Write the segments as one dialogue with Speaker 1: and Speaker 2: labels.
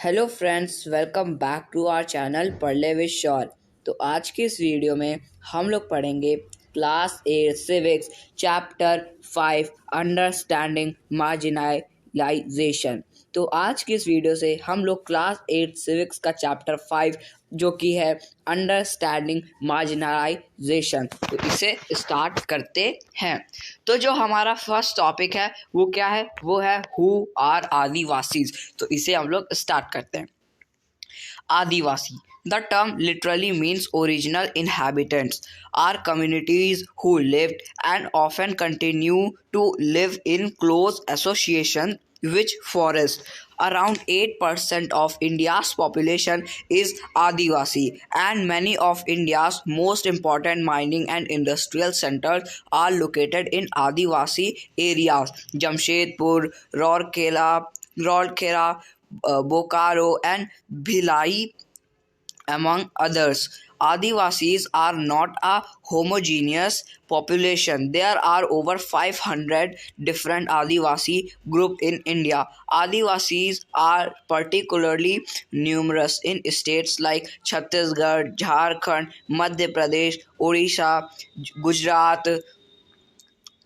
Speaker 1: Hello friends, welcome back to our channel पढ़ ले with sure. तो आज की इस वीडियो में हम लोग पढ़ेंगे class 8 civics chapter 5 understanding marginalisation. तो आज की इस वीडियो से हम लोग क्लास 8 सिविक्स का चैप्टर 5 जो कि है अंडरस्टैंडिंग मार्जिनलाइजेशन, तो इसे स्टार्ट करते हैं। तो जो हमारा फर्स्ट टॉपिक है वो क्या है? वो है हु आर आदिवासीज। तो इसे हम लोग स्टार्ट करते हैं। आदिवासी, the term literally means original inhabitants, are communities who lived and often continue to live in close association with forest. Around 8% of India's population is Adivasi, and many of India's most important mining and industrial centers are located in Adivasi areas. Jamshedpur, Rourkela, Bokaro, and Bhilai, among others. Adivasis are not a homogeneous population. There are over 500 different Adivasi groups in India. Adivasis are particularly numerous in states like Chhattisgarh, Jharkhand, Madhya Pradesh, Odisha, Gujarat,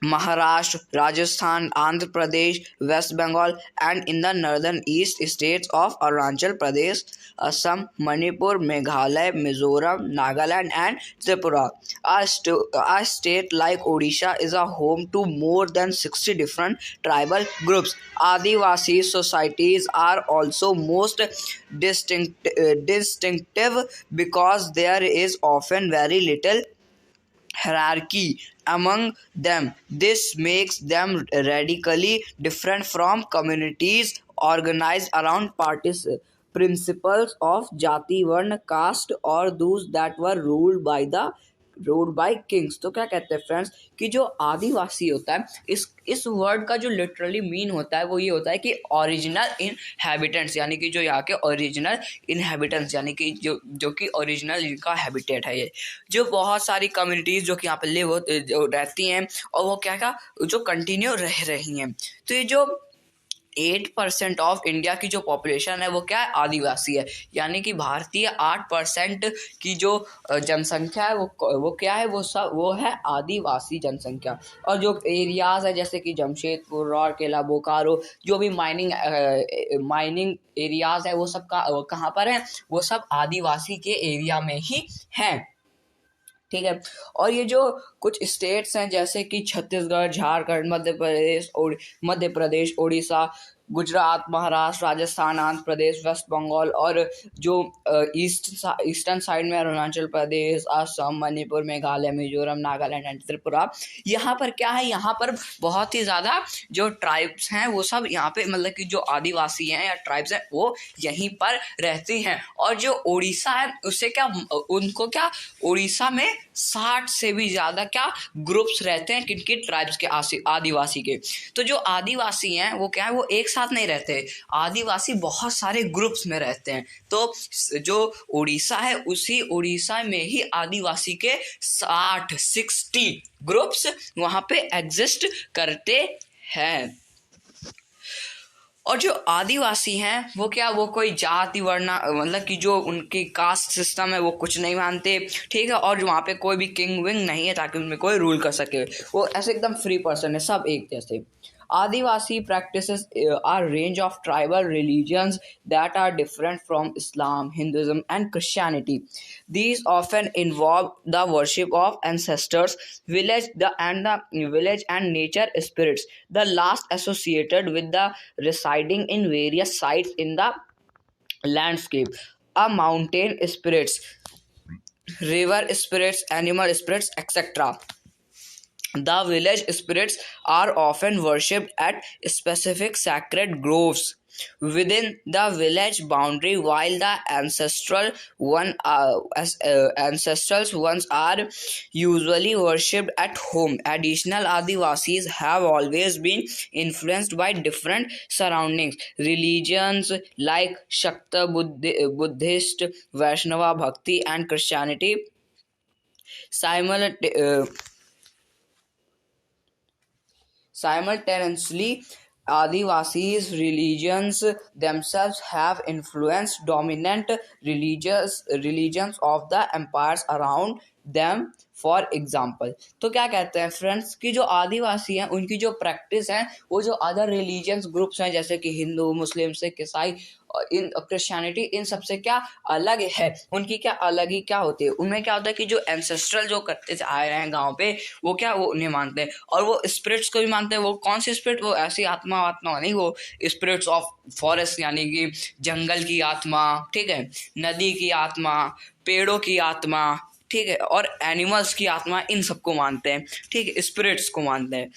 Speaker 1: Maharashtra, Rajasthan, Andhra Pradesh, West Bengal, and in the northern east states of Arunachal Pradesh, Assam, Manipur, Meghalaya, Mizoram, Nagaland, and Tripura. A state like Odisha is a home to more than 60 different tribal groups. Adivasi societies are also most distinctive because there is often very little hierarchy among them. This makes them radically different from communities organized around principles of jati, varna, caste, or those that were ruled by kings. तो क्या कहते हैं friends कि जो आदिवासी होता है, इस word का जो लिटरली मीन होता है वो ये होता है कि ओरिजिनल इनहैबिटेंट्स, यानी कि जो यहाँ के ओरिजिनल इनहैबिटेंट्स, यानी कि जो कि ओरिजिनल इनका हैबिटेट है। ये जो बहुत सारी कम्युनिटीज़ जो कि यहाँ पे रहती हैं और वो क्या जो कंटिन्यू रह रही हैं। तो ये जो 8% ऑफ इंडिया की जो पॉपुलेशन है वो क्या है? आदिवासी है। यानी कि भारतीय 8% की जो जनसंख्या है वो क्या है? वो है आदिवासी जनसंख्या। और जो एरियाज़ है जैसे कि जमशेदपुर, राउरकेला, बोकारो, जो भी माइनिंग एरियाज़ है वो सब कहाँ पर है? वो सब आदिवासी के एरिया में ही हैं। ठीक है। और ये जो कुछ स्टेट्स हैं जैसे कि छत्तीसगढ़, झारखंड, मध्य प्रदेश, उड़ीसा, गुजरात, महाराष्ट्र, राजस्थान, आंध्र प्रदेश, वेस्ट बंगाल, और जो ईस्टर्न साइड में अरुणाचल प्रदेश, असम, मणिपुर, मेघालय, मिजोरम, नागालैंड एंड त्रिपुरा, यहाँ पर क्या है? यहाँ पर बहुत ही ज़्यादा जो ट्राइब्स हैं वो सब यहाँ पे, मतलब कि जो आदिवासी हैं या ट्राइब्स हैं वो यहीं पर रहती हैं। और जो उड़ीसा है उससे उनको उड़ीसा में 60 से भी ज़्यादा ग्रुप्स रहते हैं किनकी? ट्राइब्स के, आदिवासी के। तो जो आदिवासी हैं वो क्या है? वो एक साथ नहीं रहते। आदिवासी बहुत सारे ग्रुप्स में रहते हैं। तो जो उड़ीसा है उसी उड़ीसा में ही आदिवासी के 60 ग्रुप्स वहाँ पे एग्जिस्ट करते हैं। और जो आदिवासी हैं वो वो कोई जाति वर्णा, मतलब कि जो उनकी कास्ट सिस्टम है वो कुछ नहीं मानते। ठीक है। और वहाँ पे कोई भी किंग विंग नहीं है ताकि उनमें कोई रूल कर सके। वो ऐसे एकदम फ्री पर्सन है, सब एक जैसे। Adivasi practices a range of tribal religions that are different from Islam, Hinduism, and Christianity. These often involve the worship of ancestors, village and nature spirits. The last associated with the residing in various sites in the landscape. A mountain spirits, river spirits, animal spirits, etc. The village spirits are often worshipped at specific sacred groves within the village boundary, while the ancestral ones are usually worshipped at home. Additional Adivasis have always been influenced by different surroundings religions like Shakta, Buddhist, Vaishnava, Bhakti, and Christianity. Simultaneously, Adivasis religions themselves have influenced dominant religions of the empires around them. For example, तो क्या कहते हैं friends कि जो आदिवासी हैं उनकी जो practice है वो जो अदर रिलीजियंस ग्रुप्स हैं जैसे कि हिंदू, मुस्लिम, सिख, ईसाई, इन क्रिश्चियनिटी, इन सबसे क्या अलग है, उनकी क्या अलग ही क्या होती है, उनमें क्या होता है कि जो एंसेस्ट्रल जो करते आए हैं गांव पे वो क्या वो उन्हें मानते हैं और वो स्पिरिट्स को भी मानते हैं। वो कौन सी स्पिरिट, वो ऐसी आत्मा नहीं, वो स्पिरिट्स ऑफ फॉरेस्ट यानी कि जंगल की आत्मा, ठीक है, नदी की आत्मा, पेड़ों की आत्मा, ठीक है, और एनिमल्स की आत्मा, इन सबको मानते हैं, ठीक है, स्पिरिट्स को मानते हैं।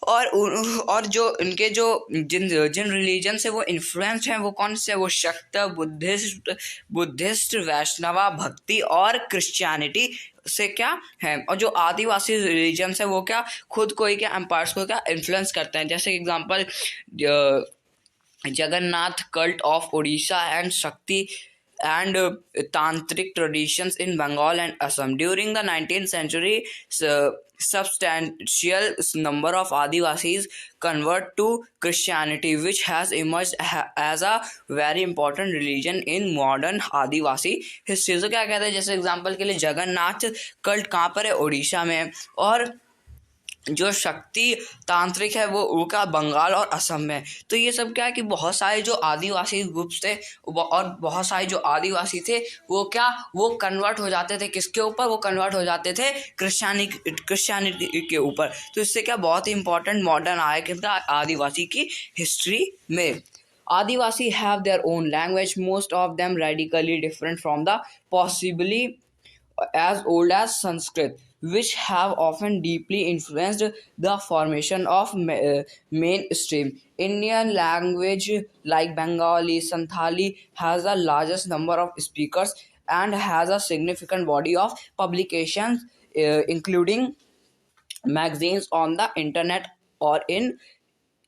Speaker 1: और जो इनके जो जिन जिन रिलीजन से वो इन्फ्लुएंस्ड हैं वो कौन से, वो शक्त, बुद्धिस्ट, वैष्णवा, भक्ति और क्रिश्चियनिटी से क्या है। और जो आदिवासी रिलीजन है वो क्या खुद को ही क्या एम्पायर्स को क्या इन्फ्लुएंस करते हैं। जैसे example Jagannath cult of Orissa and शक्ति and tantric traditions in Bengal and Assam. During the 19th century, substantial number of Adivasis convert to Christianity, which has emerged as a very important religion in modern Adivasi history. तो क्या कहते हैं, जैसे example के लिए Jagannath cult कहाँ पर है, उड़ीसा में, और जो शक्ति तांत्रिक है वो क्या बंगाल और असम में। तो ये सब क्या है कि बहुत सारे जो आदिवासी ग्रुप्स थे और बहुत सारे जो आदिवासी थे वो क्या वो कन्वर्ट हो जाते थे किसके ऊपर, वो कन्वर्ट हो जाते थे क्रिश्चियनिटी के ऊपर। तो इससे क्या बहुत ही इंपॉर्टेंट मॉडर्न आया कितना आदिवासी की हिस्ट्री में। Adivasi have their own language, most of them radically different from the possibly as old as Sanskrit, which have often deeply influenced the formation of mainstream Indian language like Bengali. Santhali has the largest number of speakers and has a significant body of publications, including magazines on the internet or in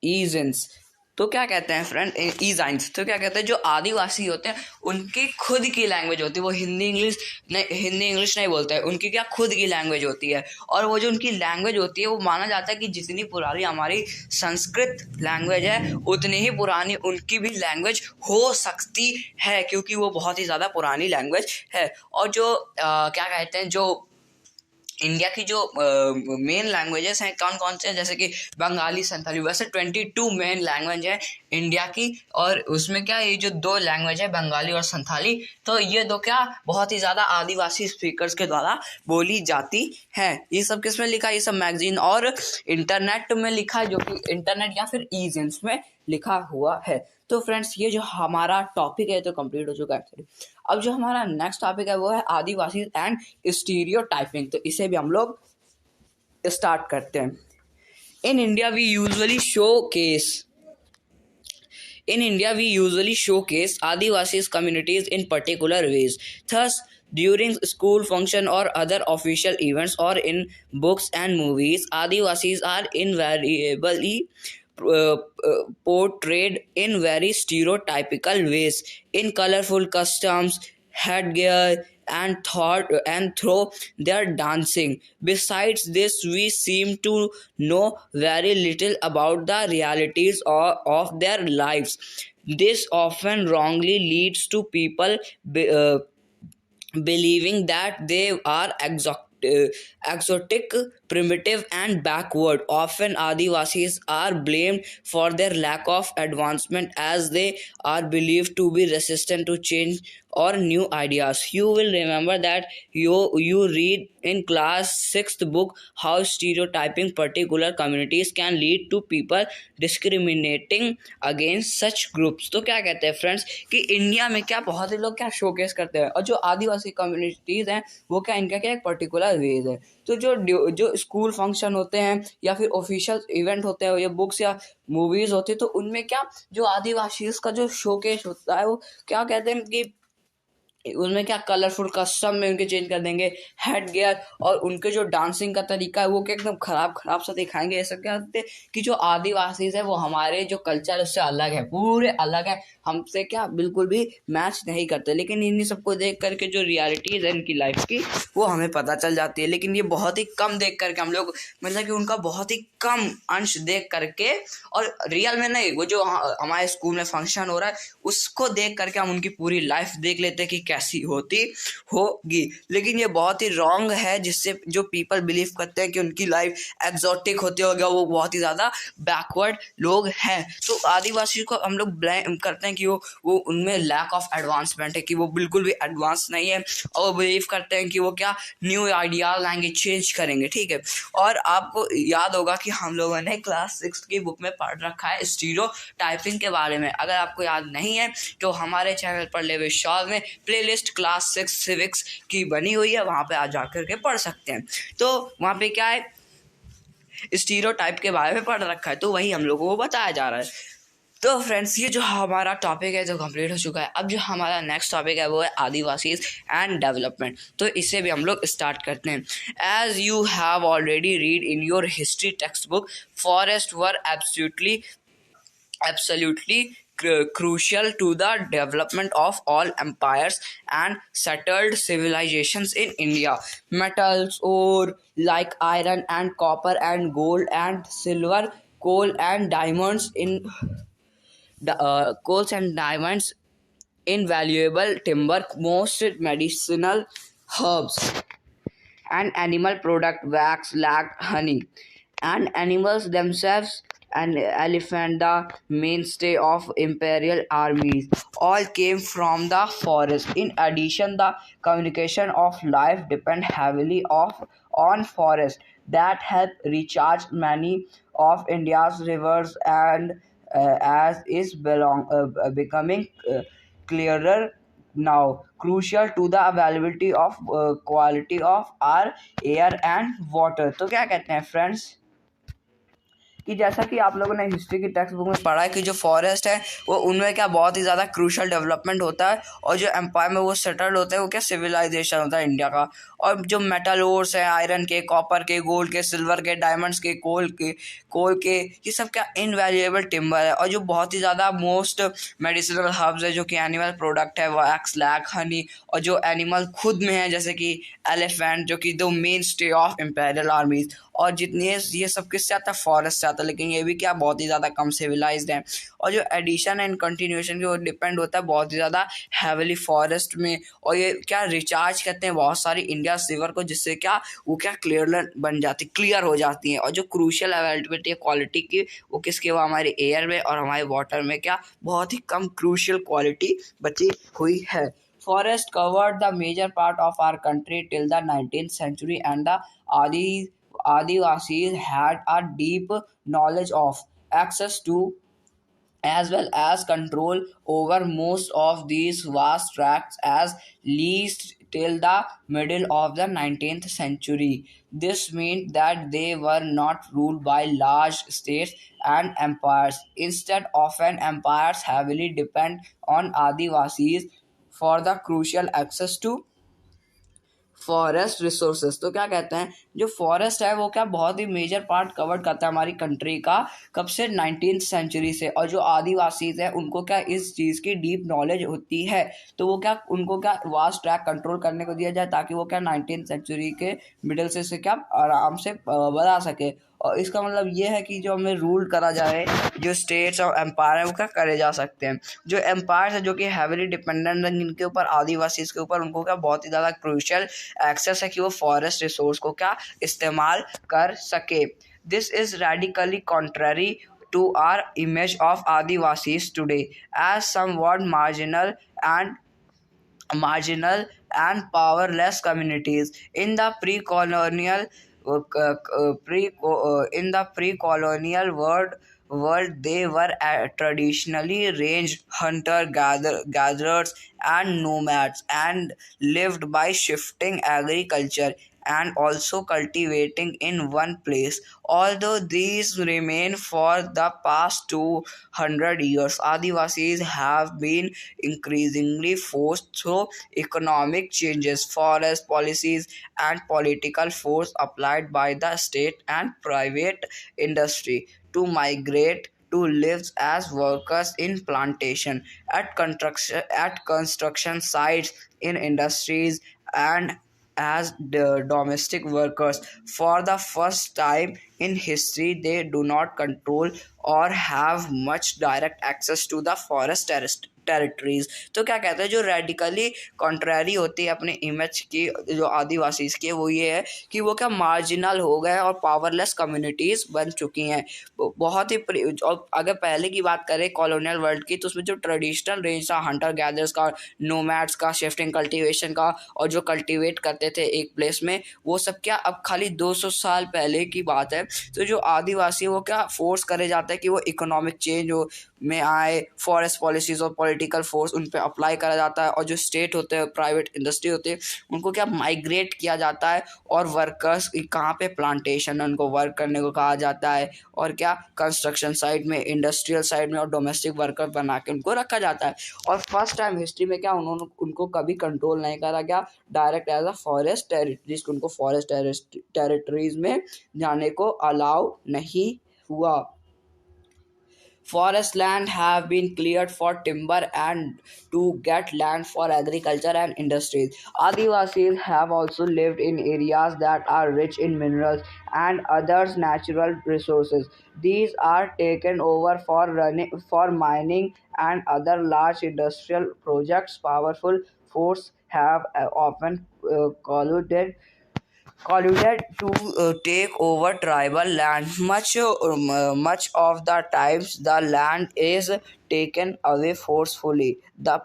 Speaker 1: e-zines. तो क्या कहते हैं friend, ईजाइंस, तो क्या कहते हैं जो आदिवासी होते हैं उनकी खुद की लैंग्वेज होती है, वो हिंदी इंग्लिश नहीं बोलते हैं, उनकी क्या खुद की लैंग्वेज होती है। और वो जो उनकी लैंग्वेज होती है वो माना जाता है कि जितनी पुरानी हमारी संस्कृत लैंग्वेज है उतनी ही पुरानी उनकी भी लैंग्वेज हो सकती है, क्योंकि वो बहुत ही ज़्यादा पुरानी लैंग्वेज है। और जो क्या कहते हैं जो इंडिया की जो मेन लैंग्वेजेस हैं कौन कौन से हैं, जैसे कि बंगाली, संथाली, वैसे 22 मेन लैंग्वेज है इंडिया की, और उसमें क्या ये जो 2 लैंग्वेज है बंगाली और संथाली, तो ये 2 क्या बहुत ही ज़्यादा आदिवासी स्पीकर्स के द्वारा बोली जाती हैं। ये सब किस में लिखा है, ये सब मैगजीन और इंटरनेट में लिखा है, जो कि इंटरनेट या फिर ई-जिन्स में लिखा हुआ है। तो फ्रेंड्स ये जो हमारा टॉपिक है तो कंप्लीट हो चुका है। अब जो हमारा नेक्स्ट टॉपिक है वो है आदिवासी एंड स्टीरियोटाइपिंग, तो इसे भी हम लोग स्टार्ट करते हैं। In India we usually showcase Adivasis communities in particular ways. Thus, during school function or other official events or in books and movies, Adivasis are invariably portrayed in very stereotypical ways, in colorful costumes, headgear, and through their dancing. Besides this, we seem to know very little about the realities of their lives. This often wrongly leads to people believing that they are exotic, primitive, and backward. Often, Adivasis are blamed for their lack of advancement as they are believed to be resistant to change or new ideas. You will remember that you read in class 6th book how stereotyping particular communities can lead to people discriminating against such groups. तो क्या कहते हैं friends कि India में क्या बहुत ही लोग क्या शोकेस करते हैं, और जो आदिवासी कम्युनिटीज़ हैं वो क्या इनका क्या एक पर्टिकुलर वेज है। तो जो स्कूल फंक्शन होते हैं या फिर ऑफिशियल इवेंट होते हैं या बुक्स या मूवीज़ होती है तो उनमें क्या जो आदिवासी का जो शोकेस होता है वो क्या कहते हैं कि उसमें क्या कलरफुल कस्टम में उनके चेंज कर देंगे हेड गियर, और उनके जो डांसिंग का तरीका है वो क्या एकदम खराब खराब सा दिखाएंगे। ऐसा क्या होते हैं कि जो आदिवासी है वो हमारे जो कल्चर उससे अलग है, पूरे अलग है, हमसे क्या बिल्कुल भी मैच नहीं करते। लेकिन इन्हीं सबको देख करके जो रियलिटीज़ है इनकी लाइफ की वो हमें पता चल जाती है। लेकिन ये बहुत ही कम देख करके हम लोग, मतलब कि उनका बहुत ही कम अंश देख करके, और रियल में नहीं, वो जो हमारे स्कूल में फंक्शन हो रहा है उसको देख करके हम उनकी पूरी लाइफ देख लेते हैं कि कैसी होती होगी। लेकिन ये बहुत ही रॉन्ग है, जिससे जो पीपल बिलीव करते हैं कि उनकी लाइफ एग्जॉटिक होती होगा, वो बहुत ही ज़्यादा बैकवर्ड लोग हैं। तो आदिवासी को हम लोग ब्लेम करते हैं कि वो उनमें लैक ऑफ एडवांसमेंट है, कि वो बिल्कुल भी एडवांस नहीं है, और वो बिलीव करते हैं कि वो क्या न्यू आइडियाज लाएंगे, चेंज करेंगे। ठीक है, और आपको याद होगा कि हम लोगों ने क्लास 6 की बुक में पढ़ रखा है स्टीरियो टाइपिंग के बारे में। अगर आपको याद नहीं है तो हमारे चैनल पर ले विशाल में प्लेलिस्ट क्लास 6 सिविक्स की बनी हुई है, वहाँ पे आ जा करके पढ़ सकते हैं। तो वहाँ पे क्या है, स्टीरियोटाइप के बारे में पढ़ रखा है, तो वही हम लोगों को बताया जा रहा है। तो फ्रेंड्स, ये जो हमारा टॉपिक है जो कंप्लीट हो चुका है। अब जो हमारा नेक्स्ट टॉपिक है वो है आदिवासी एंड डेवलपमेंट। तो इसे भी हम लोग स्टार्ट करते हैं। As you have already read in your history text book, forest were absolutely crucial to the development of all empires and settled civilizations in India. Metals ore like iron and copper and gold and silver, coal and diamonds invaluable timber, most medicinal herbs and animal product, wax, lac, honey, and animals themselves, an elephant, the mainstay of imperial armies, all came from the forest. In addition, the communication of life depend heavily on forest that help recharge many of India's rivers, and as is becoming clearer now, crucial to the availability of quality of our air and water। तो क्या कहते हैं friends कि जैसा कि आप लोगों ने हिस्ट्री की टेक्स्ट बुक में पढ़ा है कि जो फॉरेस्ट है वो उनमें क्या बहुत ही ज़्यादा क्रूशल डेवलपमेंट होता है, और जो एम्पायर में वो सेटल्ड होते हैं वो क्या सिविलाइजेशन होता है इंडिया का। और जो मेटल ओर्स हैं आयरन के, कॉपर के, गोल्ड के, सिल्वर के, डायमंड्स के, कोल के, ये सब क्या इनवैल्यूएबल टिम्बर है। और जो बहुत ही ज़्यादा मोस्ट मेडिसिनल हर्ब्स है जो कि एनिमल प्रोडक्ट है, वैक्स, लैक, हनी, और जो एनिमल खुद में है जैसे कि एलिफेंट जो कि the main stay of imperial आर्मीज। और जितनी ये सब किससे आता है, फॉरेस्ट से आता है। लेकिन ये भी क्या बहुत ही ज़्यादा कम सिविलाइज्ड है। और जो एडिशन एंड कंटिन्यूएशन की वो डिपेंड होता है बहुत ही ज़्यादा हैविली फॉरेस्ट में। और ये क्या रिचार्ज करते हैं बहुत सारी इंडिया रिवर को, जिससे क्या वो क्या क्लियर बन जाती, क्लियर हो जाती हैं। और जो क्रूशियल अवेलेबिलिटी है क्वालिटी की वो किसके, वो हमारे एयर में और हमारे वाटर में क्या बहुत ही कम क्रूशियल क्वालिटी बची हुई है। Forest covered the major part of our country till the 19th century, and the Adivasis had a deep knowledge of, access to, as well as control over most of these vast tracts as least till the middle of the 19th century. This meant that they were not ruled by large states and empires. Instead, often empires heavily depend on Adivasis for the crucial access to forest resources. तो क्या कहते हैं, जो forest है वो क्या बहुत ही major part cover करता है हमारी कंट्री का, कब से, 19th सेंचुरी से। और जो आदिवासीज हैं उनको क्या इस चीज़ की डीप नॉलेज होती है, तो वो क्या उनको क्या वास्ट ट्रैक कंट्रोल करने को दिया जाए ताकि वो क्या 19th सेंचुरी के मिडिल से क्या आराम से बना सके। और इसका मतलब ये है कि जो हमें रूल करा जाए, जो स्टेट्स और एम्पायर है वो क्या करे जा सकते हैं। जो एम्पायर्स है जो कि हैविली डिपेंडेंट हैं जिनके ऊपर आदिवासी के ऊपर, उनको क्या बहुत ही ज़्यादा क्रूशियल एक्सेस है कि वो फॉरेस्ट रिसोर्स को क्या इस्तेमाल कर सके। This is radically contrary to our image of Adivasis today as somewhat marginal and powerless communities. In the pre-colonial world they were traditionally ranged hunter gatherers and nomads and lived by shifting agriculture and also cultivating in one place. Although these remain for the past 200 years, Adivasis have been increasingly forced through economic changes, forest policies, and political force applied by the state and private industry to migrate to live as workers in plantation, at construction sites, in industries, and as the domestic workers. For the first time in history, they do not control or have much direct access to the forest territories. तो क्या कहते हैं, जो radically contrary होती है अपने image की जो आदिवासी की, वो ये है कि वो क्या मार्जिनल हो गए और पावरलेस कम्युनिटीज़ बन चुकी हैं। बहुत ही और अगर पहले की बात करें कॉलोनियल वर्ल्ड की, तो उसमें जो ट्रेडिशनल रेंज था हंटर गैदर्स का, नोमैड्स का, शिफ्टिंग कल्टीवेशन का, और जो कल्टीवेट करते थे एक प्लेस में, वो सब क्या अब खाली 200 साल पहले की बात है। तो जो आदिवासी वो क्या फोर्स करे जाता है कि वो इकोनॉमिक चेंज हो में आए, फॉरेस्ट पॉलिसीज और पॉलिटिकल फोर्स उन पे अप्लाई करा जाता है, और जो स्टेट होते हैं, प्राइवेट इंडस्ट्री होती है, उनको क्या माइग्रेट किया जाता है, और वर्कर्स कहाँ पे प्लांटेशन है उनको वर्क करने को कहा जाता है, और क्या कंस्ट्रक्शन साइड में, इंडस्ट्रियल साइड में, और डोमेस्टिक वर्कर बना के उनको रखा जाता है। और फर्स्ट टाइम हिस्ट्री में क्या उनको कभी कंट्रोल नहीं करा गया direct as a forest territories, उनको फॉरेस्ट टेरिटरीज में जाने को अलाउ नहीं हुआ। Forest land have been cleared for timber and to get land for agriculture and industries. Adivasis have also lived in areas that are rich in minerals and other natural resources. These are taken over for mining and other large industrial projects. Powerful forces have often colluded to take over tribal land. Much of the times the land is taken away forcefully. The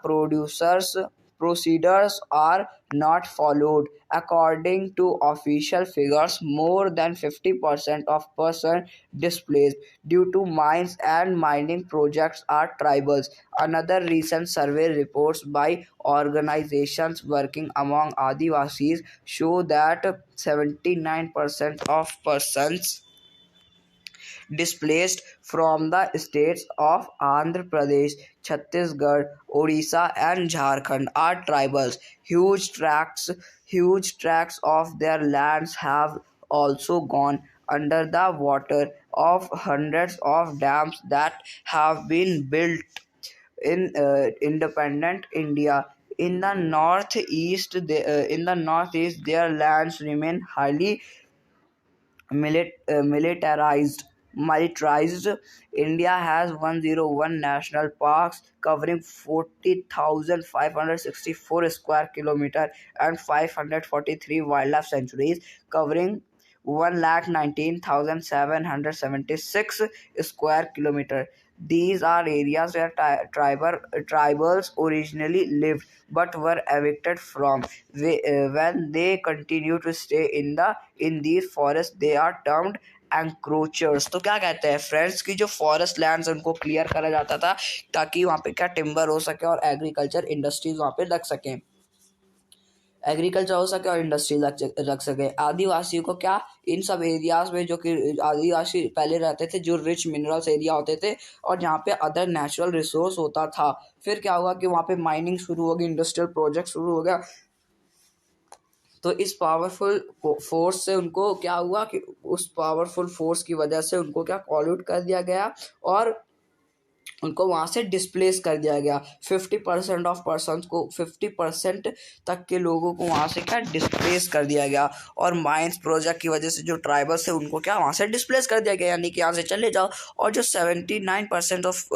Speaker 1: procedures are not followed. According to official figures, more than 50% of persons displaced due to mines and mining projects are tribals. Another recent survey reports by organizations working among Adivasis show that 79% of persons displaced from the states of Andhra Pradesh, Chhattisgarh, Odisha, and Jharkhand are tribals. Huge tracts of their lands have also gone under the water of hundreds of dams that have been built in independent India. In the northeast, their lands remain highly militarized. India has 101 national parks covering 40,564 square kilometer and 543 wildlife sanctuaries covering 119,776 square kilometer. These are areas where tribals originally lived but were evicted from. When they continue to stay in these forests, they are termed एंक्रोचर्स। तो क्या कहते हैं friends की जो forest lands उनको clear करा जाता था ताकि वहाँ पे क्या टिम्बर हो सके और एग्रीकल्चर इंडस्ट्रीज वहाँ पे लग सकें, एग्रीकल्चर हो सके और इंडस्ट्री रख सके। आदिवासियों को क्या इन सब एरियाज में जो कि आदिवासी पहले रहते थे, जो रिच मिनरल्स एरिया होते थे और जहाँ पे अदर नेचुरल रिसोर्स होता था, फिर क्या हुआ कि वहाँ पे माइनिंग शुरू हो गई, इंडस्ट्रियल प्रोजेक्ट शुरू हो गया। तो इस पावरफुल फोर्स से उनको क्या हुआ कि उस पावरफुल फोर्स की वजह से उनको क्या कॉल्यूट कर दिया गया और उनको वहाँ से डिस्प्लेस कर दिया गया। 50% ऑफ पर्सनस को 50% तक के लोगों को वहाँ से क्या डिस्प्लेस कर दिया गया। और माइंस प्रोजेक्ट की वजह से जो ट्राइबल्स थे उनको क्या वहाँ से डिस्प्लेस कर दिया गया, यानी कि यहाँ से चले जाओ। और जो 79% ऑफ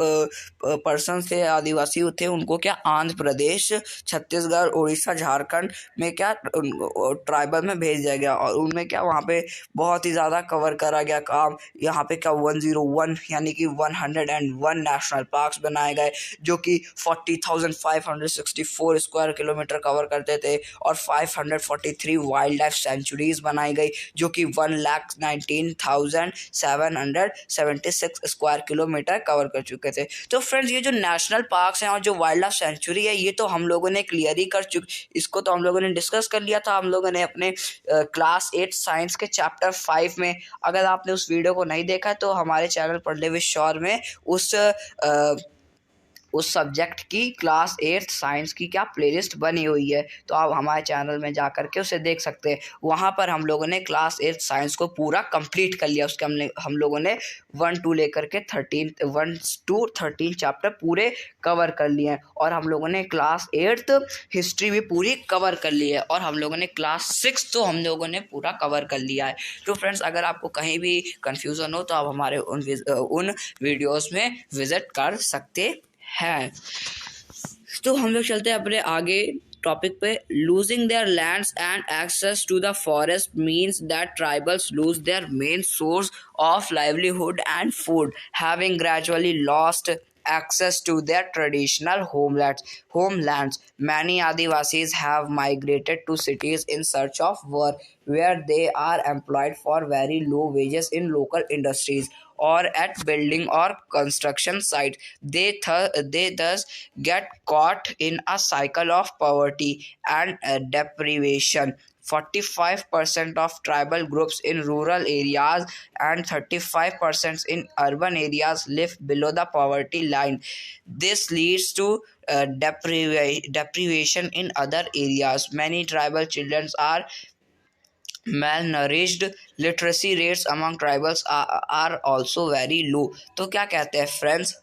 Speaker 1: पर्सनस थे आदिवासी थे उनको क्या आंध्र प्रदेश, छत्तीसगढ़, उड़ीसा, झारखंड में क्या ट्राइबल में भेज दिया गया। और उनमें क्या वहाँ पे बहुत ही ज़्यादा कवर करा गया काम। यहाँ पे क्या 101 यानी कि 101 नेशनल पार्क्स बनाए गए जो कि 40,564 स्क्वायर किलोमीटर कवर करते थे, और 543 वाइल्ड लाइफ सेंचुरीज बनाई गई जो कि 1,19,776 स्क्वायर किलोमीटर कवर कर चुके थे। तो फ्रेंड्स, ये जो नेशनल पार्क्स हैं और जो वाइल्ड लाइफ सेंचुरी है, ये तो हम लोगों ने क्लियर ही कर चुके, इसको तो हम लोगों ने डिस्कस कर लिया था हम लोगों ने अपने क्लास 8 साइंस के चैप्टर 5 में। अगर आपने उस वीडियो को नहीं देखा तो हमारे चैनल पढ़ले विद श्योर में उस सब्जेक्ट की क्लास 8 साइंस की क्या प्लेलिस्ट बनी हुई है, तो आप हमारे चैनल में जा कर के उसे देख सकते हैं। वहाँ पर हम लोगों ने क्लास 8 साइंस को पूरा कंप्लीट कर लिया। उसके हम लोगों ने 1 2 लेकर के 13 चैप्टर पूरे कवर कर लिए हैं, और हम लोगों ने क्लास 8 हिस्ट्री भी पूरी कवर कर ली है, और हम लोगों ने क्लास 6 तो हम लोगों ने पूरा कवर कर लिया है। तो फ्रेंड्स, अगर आपको कहीं भी कन्फ्यूज़न हो तो आप हमारे उन वीडियोज़ में विज़िट कर सकते है। तो हम लोग चलते हैं अपने आगे टॉपिक पे। Losing their lands and access to the forest means that tribals lose their main source of livelihood and food, having gradually lost access to their traditional homelands. Many Adivasis have migrated to cities in search of work, where they are employed for very low wages in local industries or at building or construction sites. They thus get caught in a cycle of poverty and deprivation. 45% of tribal groups in rural areas and 35% in urban areas live below the poverty line. This leads to deprivation in other areas. Many tribal children are malnourished. Literacy rates among tribals are also very low. तो क्या कहते हैं friends,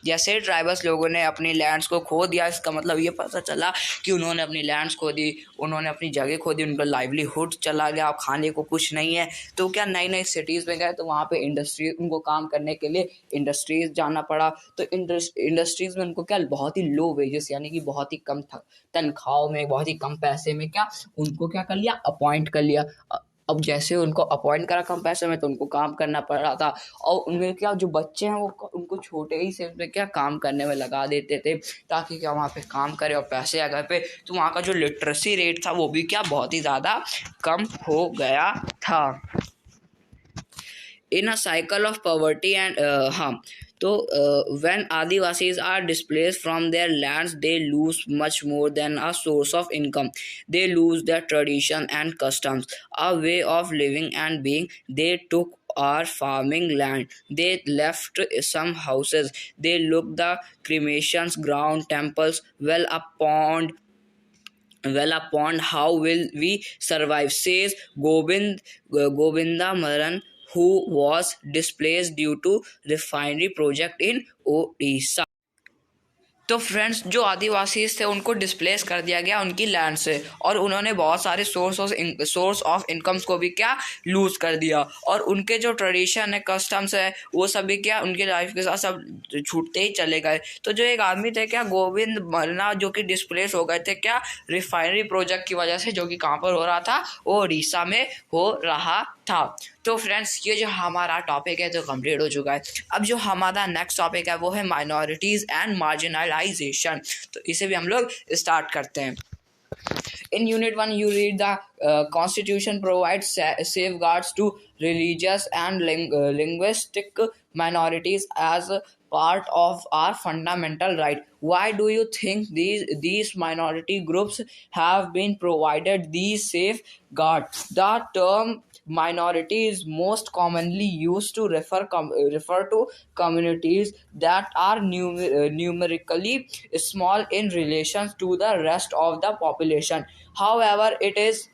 Speaker 1: जैसे tribals लोगों ने अपनी lands को खो दिया, इसका मतलब ये पता चला कि उन्होंने अपनी लैंड्स खो दी, उन्होंने अपनी जगह खो दी, उनका लाइवलीहुड चला गया, खाने को कुछ नहीं है। तो क्या नई नई सिटीज़ में गए तो वहाँ पे इंडस्ट्री, उनको काम करने के लिए इंडस्ट्रीज़ जाना पड़ा। तो इंडस्ट्रीज़ में उनको क्या बहुत ही लो वेजेस, यानी कि बहुत ही कम तनख्वाहों में, बहुत ही कम पैसे में क्या उनको क्या कर लिया, अपॉइंट कर लिया। अब जैसे उनको अपॉइंट करा कम पैसे में तो उनको काम करना पड़ रहा था, और उनमें क्या जो बच्चे हैं वो उनको छोटे ही से उसमें क्या काम करने में लगा देते थे ताकि क्या वहाँ पे काम करे और पैसे आ घर पे। तो वहाँ का जो लिटरेसी रेट था वो भी क्या बहुत ही ज़्यादा कम हो गया था। In a cycle of poverty and when Adivasis are displaced from their lands, they lose much more than a source of income. They lose their tradition and customs, a way of living and being. They took our farming land. They left some houses. They looked the cremations ground, temples, well upon how will we survive, says Govinda Maran, who was displaced due to refinery project in Odisha. तो friends, जो आदिवासी थे उनको displace कर दिया गया उनकी land से, और उन्होंने बहुत सारे सोर्स ऑफ इनकम्स को भी क्या लूज कर दिया, और उनके जो ट्रेडिशन है, कस्टम्स है, वो सब भी क्या उनके लाइफ के साथ सब छूटते ही चले गए। तो जो एक आदमी थे क्या गोविंद मल्ला, जो कि डिस्प्लेस हो गए थे क्या रिफाइनरी प्रोजेक्ट की वजह से, जो कि कहाँ पर हो रहा था, वो उड़ीसा में हो रहा था। तो फ्रेंड्स, ये जो हमारा टॉपिक है तो कंप्लीट हो चुका है। अब जो हमारा नेक्स्ट टॉपिक है वो है माइनॉरिटीज़ एंड मार्जिनलाइजेशन। तो इसे भी हम लोग स्टार्ट करते हैं। In Unit 1, you read the Constitution provides safeguards to religious and linguistic minorities as part of our fundamental right. Why do you think these minority groups have been provided these safeguards? The term minority is most commonly used to refer to communities that are numerically small in relation to the rest of the population. However, it is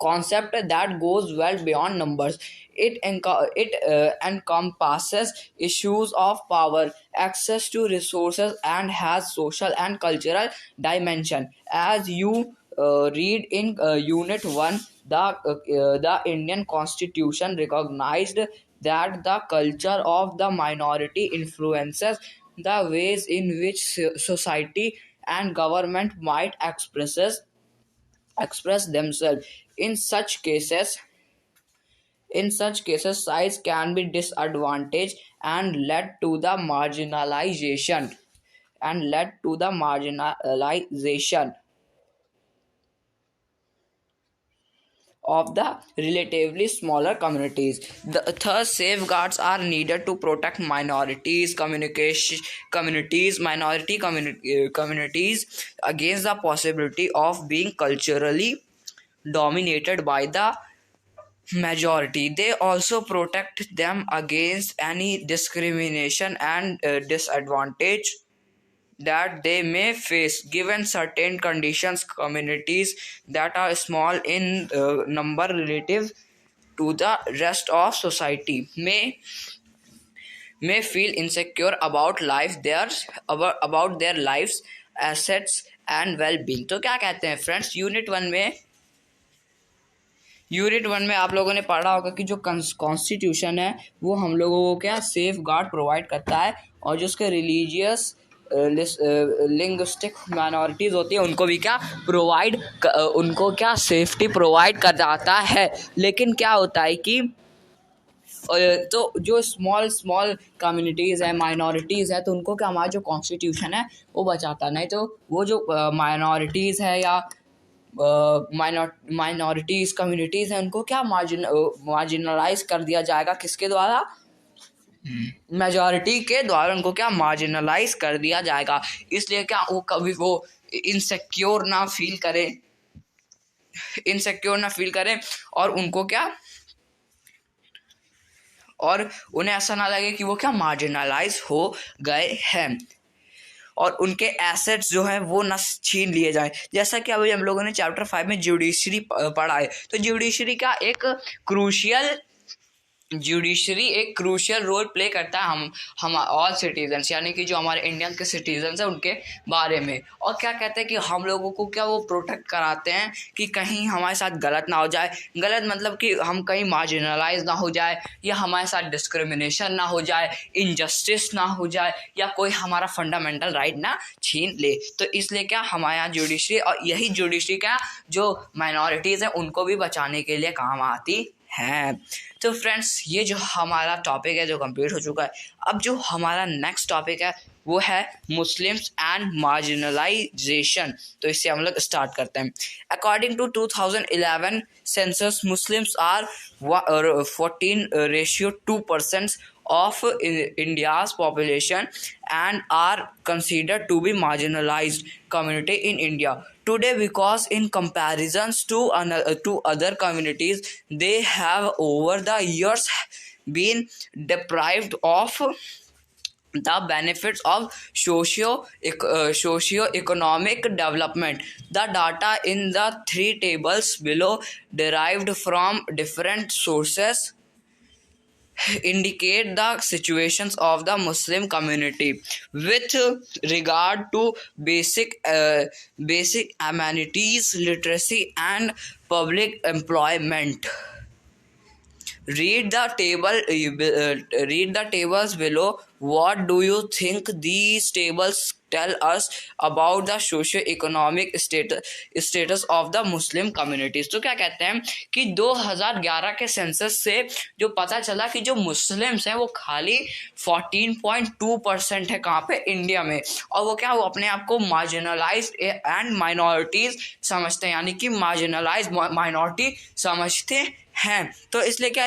Speaker 1: concept that goes well beyond numbers. It encompasses issues of power, access to resources, and has social and cultural dimension. As you read in Unit 1, the Indian Constitution recognized that the culture of the minority influences the ways in which society and government might express themselves. In such cases, In such cases, size can be disadvantaged and led to the marginalization of the relatively smaller communities. The third safeguards are needed to protect communities against the possibility of being culturally dominated by the majority. They also protect them against any discrimination and disadvantage that they may face given certain conditions. Communities that are small in number relative to the rest of society may feel insecure about their lives, assets and well-being. तो क्या कहते हैं friends, unit 1 में आप लोगों ने पढ़ा होगा कि जो कॉन्स्टिट्यूशन है वो हम लोगों को क्या सेफ गार्ड प्रोवाइड करता है, और जो उसके रिलीजियस लिंग्विस्टिक माइनॉरिटीज़ होती है उनको भी क्या उनको क्या सेफ्टी प्रोवाइड कर जाता है। लेकिन क्या होता है कि तो जो स्मॉल कम्युनिटीज़ है, माइनॉरिटीज़ है, तो उनको क्या हमारा जो कॉन्स्टिट्यूशन है वो बचाता, नहीं तो वो जो माइनॉरिटीज़ है या माइनॉरिटीज़ कम्युनिटीज़ हैं उनको क्या मार्जिनलाइज कर दिया जाएगा, किसके द्वारा? मेजॉरिटी के द्वारा उनको क्या मार्जिनलाइज कर दिया जाएगा। इसलिए क्या वो कभी वो इनसिक्योर ना फील करें और उनको क्या और उन्हें ऐसा ना लगे कि वो क्या मार्जिनलाइज हो गए हैं और उनके एसेट्स जो हैं वो न छीन लिए जाएं। जैसा कि अभी हम लोगों ने चैप्टर 5 में जुडिशरी पढ़ा है, तो जुडिशरी का एक क्रूशियल रोल प्ले करता है हम ऑल सिटीजन्स, यानी कि जो हमारे इंडियन के सिटीजन्स हैं उनके बारे में। और क्या कहते हैं कि हम लोगों को क्या वो प्रोटेक्ट कराते हैं कि कहीं हमारे साथ गलत ना हो जाए। गलत मतलब कि हम कहीं मार्जिनलाइज ना हो जाए, या हमारे साथ डिस्क्रिमिनेशन ना हो जाए, इनजस्टिस ना हो जाए, या कोई हमारा फंडामेंटल राइट ना छीन ले। तो इसलिए क्या हमारे यहाँ जुडिशरी, और यही जुडिशरी क्या जो माइनॉरिटीज़ हैं उनको भी बचाने के लिए काम आती है। तो फ्रेंड्स, ये जो हमारा टॉपिक है जो कंप्लीट हो चुका है। अब जो हमारा नेक्स्ट टॉपिक है वो है मुस्लिम्स एंड मार्जिनलाइजेशन। तो इससे हम लोग स्टार्ट करते हैं। According to 2011 census, Muslims are 14:2% of India's population and are considered to be marginalized community in India today, because in comparisons to other communities, they have over the years been deprived of the benefits of socio-economic development. The data in the 3 tables below, derived from different sources, indicate the situations of the Muslim community with regard to basic amenities, literacy and public employment. Read the tables below. What do you think these tables tell us about the socio-economic status of the Muslim communities? तो क्या कहते हैं कि 2011 के census से जो पता चला कि जो मुस्लिम्स हैं वो खाली 14.2% है कहाँ पे, इंडिया में। और वो क्या वो अपने आप को मार्जिनलाइज्ड एंड माइनॉरिटीज समझते हैं, यानी कि मार्जिनलाइज्ड माइनॉरिटी समझते हैं। तो इसलिए क्या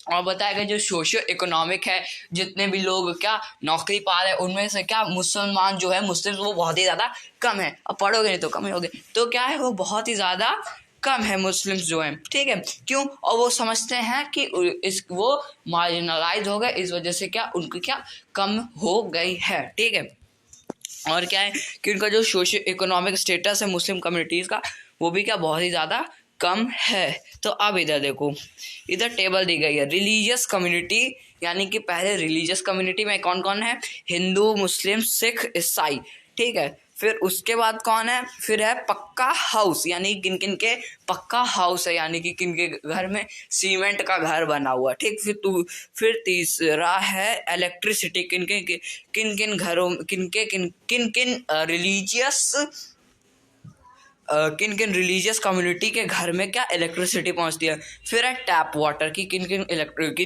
Speaker 1: और बताया गया जो सोशियो इकोनॉमिक है, जितने भी लोग क्या नौकरी पा रहे हैं उनमें से क्या मुसलमान जो है मुस्लिम वो बहुत ही ज़्यादा कम है। अब पढ़ोगे नहीं तो कम ही होगे, तो क्या है वो बहुत ही ज़्यादा कम है मुस्लिम्स जो हैं, ठीक है। क्यों? और वो समझते हैं कि वो मार्जिनलाइज हो गए, इस वजह से क्या उनकी क्या कम हो गई है, ठीक है। और क्या है कि उनका जो सोशियो इकोनॉमिक स्टेटस है मुस्लिम कम्युनिटीज़ का वो भी क्या बहुत ही ज़्यादा कम है। तो अब इधर देखो, इधर टेबल दी गई है रिलीजियस कम्युनिटी, यानी कि पहले रिलीजियस कम्युनिटी में कौन कौन है, हिंदू, मुस्लिम, सिख, ईसाई, ठीक है। फिर उसके बाद कौन है, फिर है पक्का हाउस, यानी किन किन के पक्का हाउस है, यानी कि किन के घर में सीमेंट का घर बना हुआ, ठीक। फिर तीसरा है इलेक्ट्रिसिटी, किन किन घरों किन किन रिलीजियस किन किन रिलीजियस कम्युनिटी के घर में क्या इलेक्ट्रिसिटी पहुंचती है। फिर है टैप वाटर की किन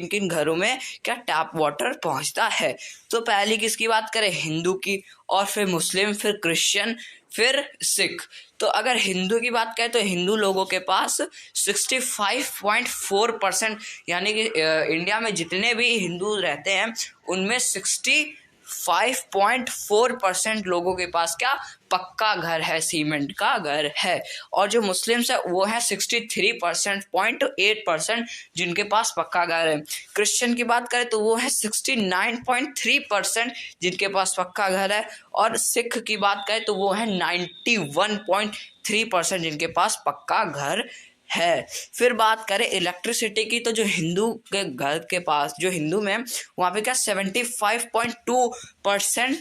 Speaker 1: किन घरों में क्या टैप वाटर पहुंचता है। तो पहली किसकी बात करें, हिंदू की, और फिर मुस्लिम, फिर क्रिश्चियन, फिर सिख। तो अगर हिंदू की बात करें तो हिंदू लोगों के पास 65.4%, यानी कि इंडिया में जितने भी हिंदू रहते हैं उनमें 65.4% लोगों के पास क्या पक्का घर है, सीमेंट का घर है। और जो मुस्लिम्स है वो है 63.8% जिनके पास पक्का घर है। क्रिश्चियन की बात करें तो वो है 69.3% जिनके पास पक्का घर है। और सिख की बात करें तो वो है 91.3% जिनके पास पक्का घर है। फिर बात करें इलेक्ट्रिसिटी की, तो जो हिंदू के घर के पास, जो हिंदू में वहाँ पे क्या 75.2%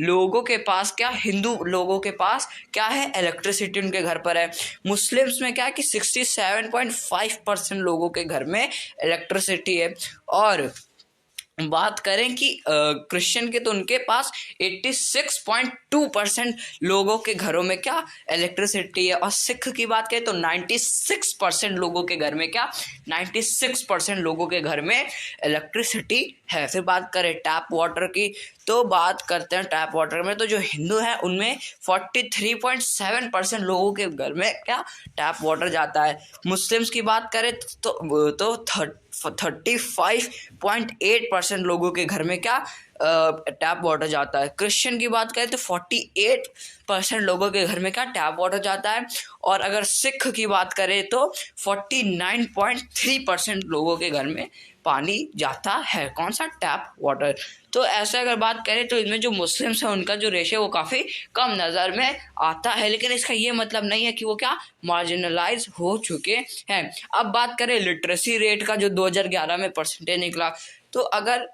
Speaker 1: लोगों के पास क्या, हिंदू लोगों के पास क्या है, इलेक्ट्रिसिटी उनके घर पर है। मुस्लिम्स में क्या है कि 67.5% लोगों के घर में इलेक्ट्रिसिटी है। और बात करें कि क्रिश्चियन के, तो उनके पास 86.2% लोगों के घरों में क्या इलेक्ट्रिसिटी है। और सिख की बात करें तो 96% लोगों के घर में क्या, 96% लोगों के घर में इलेक्ट्रिसिटी है। फिर बात करें टैप वाटर की, तो बात करते हैं टैप वाटर में, तो जो हिंदू है उनमें 43.7% लोगों के घर में क्या टैप वाटर जाता है। मुस्लिम्स की बात करें तो 35.8% लोगों के घर में क्या टैप वाटर जाता है। क्रिश्चियन की बात करें तो 48% लोगों के घर में क्या टैप वाटर जाता है। और अगर सिख की बात करें तो 49.3% लोगों के घर में पानी जाता है, कौन सा, टैप वाटर। तो ऐसे अगर बात करें तो इनमें जो मुस्लिम्स हैं उनका जो रेशियो वो काफ़ी कम नज़र में आता है, लेकिन इसका ये मतलब नहीं है कि वो क्या मार्जिनलाइज हो चुके हैं। अब बात करें लिटरेसी रेट का, जो 2011 में परसेंटेज निकला, तो अगर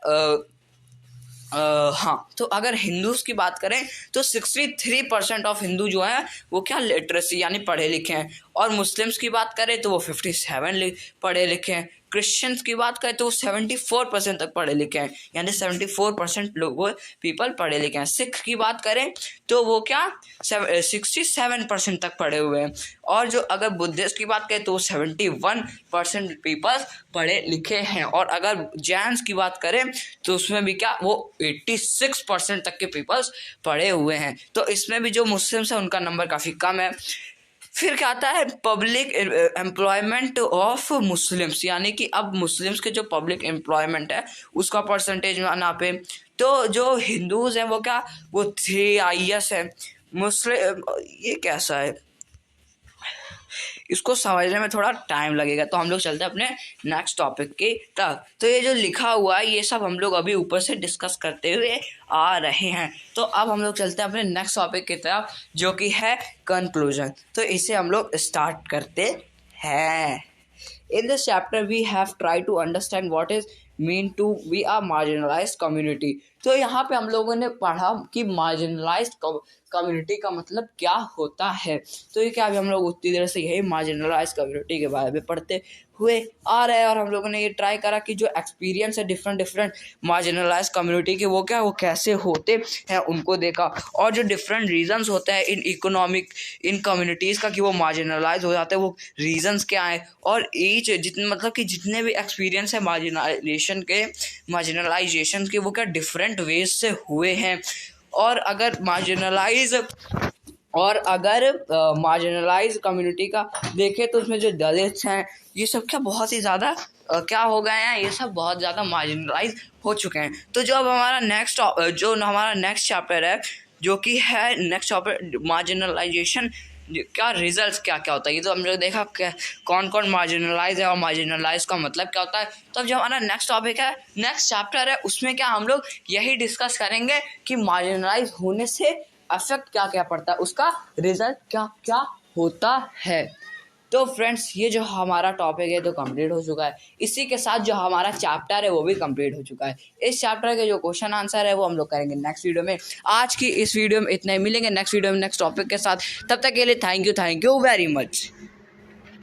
Speaker 1: तो अगर हिंदूज की बात करें तो 63% ऑफ हिंदू जो है वो क्या लिटरेसी यानी पढ़े लिखे हैं। और मुस्लिम्स की बात करें तो वो 57 पढ़े लिखे हैं। क्रिश्चियंस की बात करें तो वो 74% तक पढ़े लिखे हैं, यानी 74% लोग पीपल पढ़े लिखे हैं। सिख की बात करें तो वो क्या 67% तक पढ़े हुए हैं। और जो अगर बुद्धिस्ट की बात करें तो 71% पीपल पढ़े लिखे हैं। और अगर जैन्स की बात करें तो उसमें भी क्या वो 86% तक के पीपल्स पढ़े हुए हैं। तो इसमें भी जो मुस्लिम्स हैं उनका नंबर काफ़ी कम है। फिर क्या आता है पब्लिक एम्प्लॉयमेंट ऑफ मुस्लिम्स, यानी कि अब मुस्लिम्स के जो पब्लिक एम्प्लॉयमेंट है उसका परसेंटेज ना पे, तो जो हिंदूज हैं वो क्या वो 3IS है। मुस्लिम ये कैसा है, इसको समझने में थोड़ा टाइम लगेगा, तो हम लोग चलते हैं अपने नेक्स्ट टॉपिक की तक। तो ये जो लिखा हुआ है ये सब हम लोग अभी ऊपर से डिस्कस करते हुए आ रहे हैं। तो अब हम लोग चलते हैं अपने नेक्स्ट टॉपिक की तरफ, जो कि है कंक्लूजन। तो इसे हम लोग स्टार्ट करते हैं। In this chapter, we have tried to understand what is mean to be a marginalized community. तो यहाँ पे हम लोगों ने पढ़ा कि marginalized कम्युनिटी का मतलब क्या होता है। तो ये क्या अभी हम लोग उतनी देर से यही मार्जिनलाइज कम्युनिटी के बारे में पढ़ते हुए आ रहे हैं। और हम लोगों ने ये ट्राई करा कि जो एक्सपीरियंस है डिफरेंट मार्जिनलाइज कम्युनिटी के वो क्या वो कैसे होते हैं उनको देखा। और जो डिफरेंट रीजंस होते हैं इन कम्युनिटीज़ का कि वो मार्जिनलाइज हो जाते हैं, वो रीजंस क्या हैं। और ईच जितने भी एक्सपीरियंस है मार्जिनलाइजेशन के वो क्या डिफरेंट वेज से हुए हैं। और अगर मार्जिनलाइज कम्युनिटी का देखें तो उसमें जो दलित्स हैं ये सब क्या बहुत ही ज़्यादा क्या हो गए हैं, ये सब बहुत ज़्यादा मार्जिनलाइज हो चुके हैं। तो जो अब हमारा नेक्स्ट चैप्टर है, जो कि है नेक्स्ट चैप्टर मार्जिनलाइजेशन क्या रिजल्ट्स क्या क्या होता है, ये तो हम लोग देखा कौन कौन मार्जिनलाइज है और मार्जिनलाइज का मतलब क्या होता है। तो अब जो हमारा नेक्स्ट टॉपिक है, नेक्स्ट चैप्टर है, उसमें क्या हम लोग यही डिस्कस करेंगे कि मार्जिनलाइज होने से अफेक्ट क्या क्या पड़ता है, उसका रिजल्ट क्या क्या होता है। तो फ्रेंड्स ये जो हमारा टॉपिक है तो कंप्लीट हो चुका है। इसी के साथ जो हमारा चैप्टर है वो भी कंप्लीट हो चुका है। इस चैप्टर के जो क्वेश्चन आंसर है वो हम लोग करेंगे नेक्स्ट वीडियो में। आज की इस वीडियो में इतना ही, मिलेंगे नेक्स्ट वीडियो में नेक्स्ट टॉपिक के साथ। तब तक के लिए थैंक यू वेरी मच।